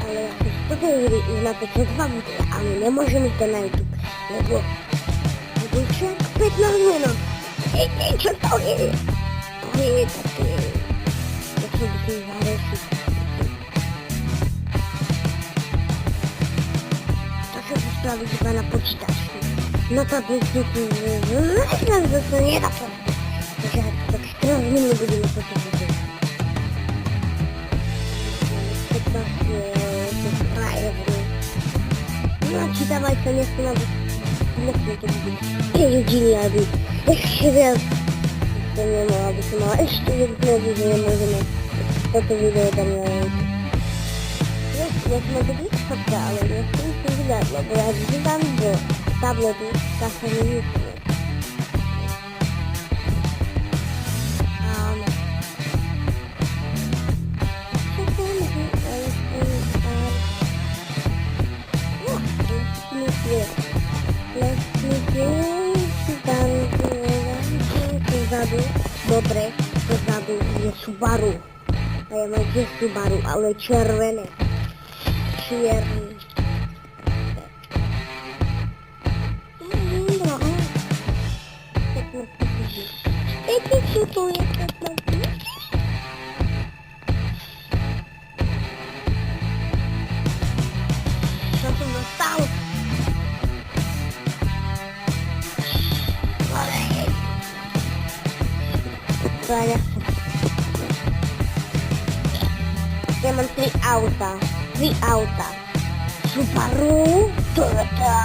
ale jakoś tutaj na to dwa buty, ale nie możemy to na YouTube, lebo już jak 15 minut. I co to jest? To jest takie... Jak sobie się zareszy. To sobie sprawić chyba na poczytaczku. No to by to nie da to. To jak tak 14 minut będziemy po to widzieć. No ci dawaj to nie chcę nawet mocno to widzieć. Jeździli aby jak się wie, to nie mogłaby się mała jeszcze jednego, że nie możemy to wideo tam na jest może być spotka, ale nie chcę nic nie widać, no bo jak widam do tabletu, czasem nie jest. Dobre, pozadu jest Subaru. A ja mam gdzieś Subaru, ale czerwone. Czerwone. Jaki się tu jest tak co tu zostało? Ja mam trzy auta. Subaru, Toyota.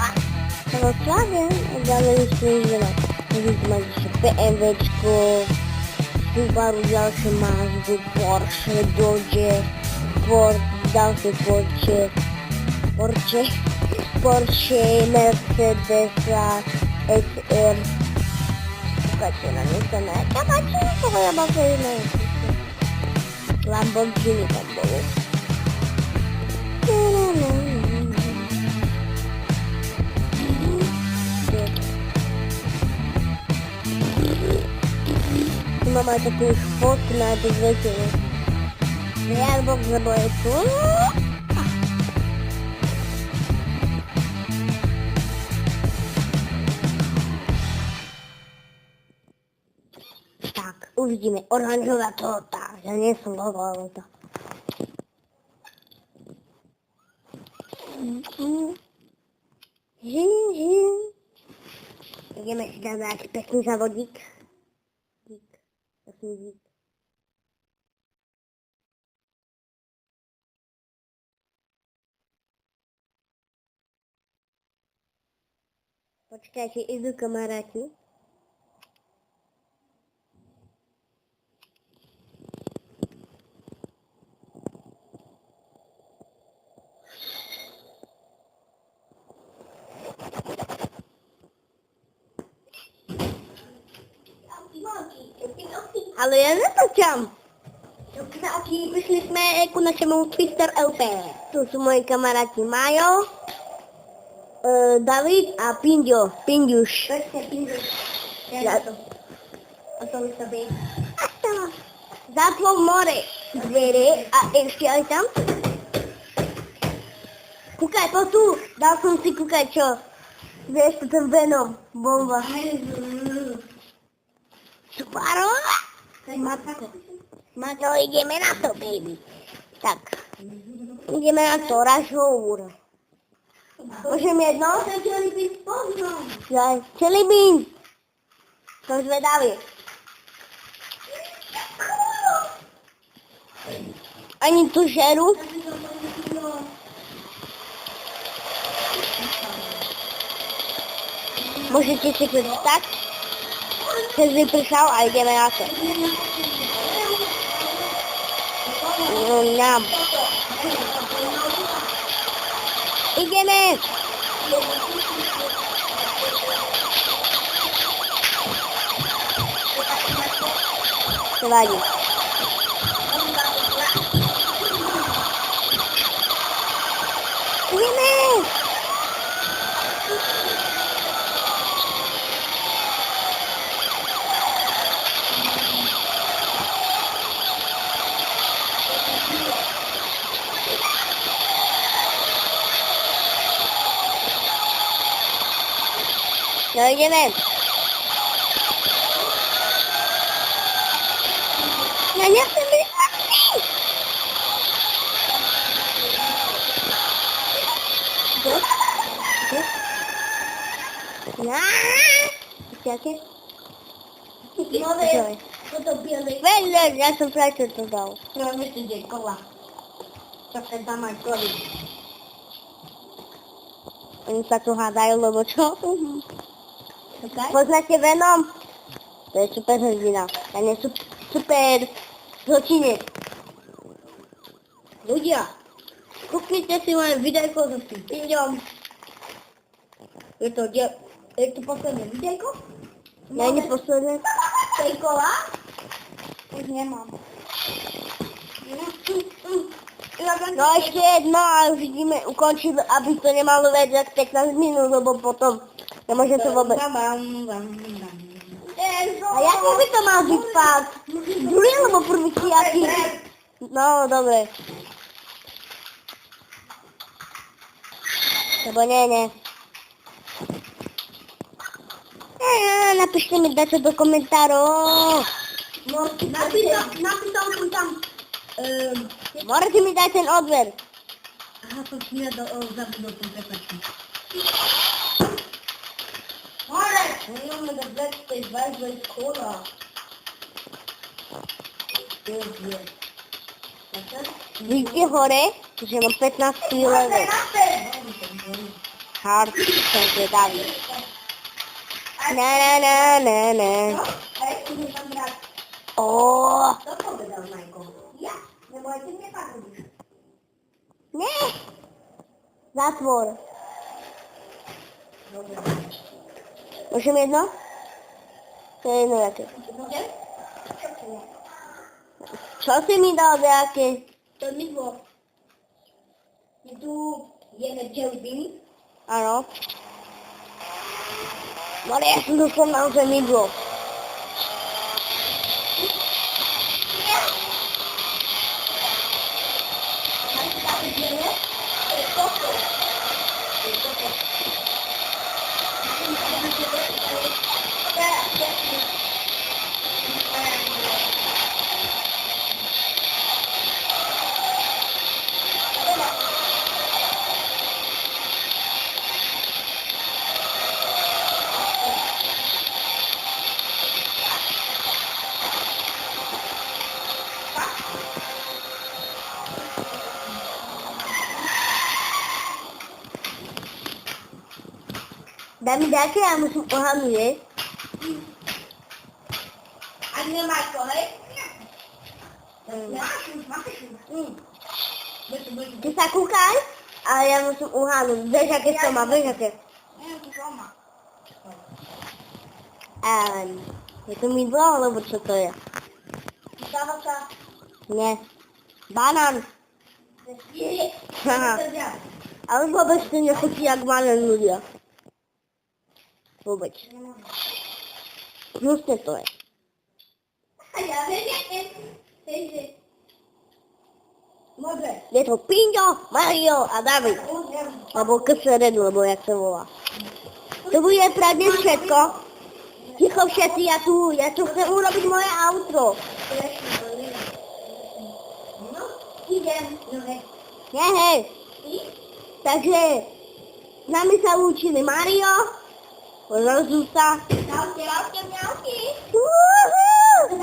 Wrocławiem, dalej już nie jedziemy. Widzimy ma dzisiaj BMW-czku, Subaru, dalsze Mazdy, Porsche, Dodge, Ford, dalsze Porsche, Mercedesa, SR. Słuchajcie, na mnie to na macie, kogo ja mam sobie na Lamborghini tam było. Tu mama taką już fotkę na to wiecie, nie? Ja bok zaboję tu. Tak, uwidzimy oranżowa torta, ja nie są dobra to. Idziemy się zabrać piękny zawodnik. Poczekajcie, idę kameraki. Ale ja nie to chciałam. Kraki wyszliśmy ku naszemu Twister LP. Tu są moje kameraki Majo, Dawid a Pindziusz. Ja to. A to sobie. Zatlą mory. Dvery a jeszcze aj tam. Kukaj po tu. Dal som si kukaj čo. Vieš to ten Venom. Bomba. Subaru. Matko, idziemy na to, baby. Tak. Idziemy na to, Rashour. Możemy jedno? Ja, Jelly Bean. To zvedaví. Ani tu žeru. Môžete si prečítať? Keď vypršal a ideme na to. Nám. Ideme! Nevadí. Ideme! No ideme. Ja nechcem byť vlastný. Čo? Jaké? Nové, toto biele. Veď, ja som prečo to dal. No, myslím, že kola. To sa tam aj koly. Oni sa tu hádajú, lebo čo? Okay? Poznáte Venom? To je super hrdina. A nie super zločinec. Ľudia, kúknite si moje videjko so Stindom. Je to posledné videjko? Ja neposledné. Tej kola? Už nemám. No ešte jedno a už ideme ukončiť, aby to nemalo viac jak 15 minút, lebo potom nemôžem to vôbec. A jaký by to mal byť pát? Druhý alebo prvý či aký? No, dobre. Lebo nie. Napíšte mi dačo do komentárov. Napísal som tam... Môžete mi dať ten odber. Aha, to si zabudol som prepačný. Alright, remember the best is Wesley's Cola. Good. Vidíte hore, že mám 15 level. Hard, som zvedavý. Na. Ó. To povedal Majko. Ja, nebojte mne padnúť. Ne. Zatvor. Dobre. Môžem jedno? To je jedno jaké. Môžem? Čo si mi dal nejaké? To je mydlo. My tu jeme jelly beany. Áno. Ale ja som doslov naozaj mydlo. Daj mi nejaké, ja musím ohľadnúť jesť. Ak nemáš to, hej? Ty sa kúkaj, ale ja musím uhádnuť. Vieš, aké to má, vieš, aké. Je to mydlo, alebo čo to je? Záhľadka. Nie. Banán. Haha. Ale vôbec to nechutí jak banán ľudia. Vôbec. Hnusne to je. Ja viem, Môže. Je to Pingo, Mario a David. Alebo KSRD, lebo jak sa volá. To bude pre dnes všetko. Ticho všetci, ja tu chcem urobiť moje outro. No, idem. Nie, hej. Takže s nami sa učili Mario, Rozusa. Čaute, mňauky. Uhú.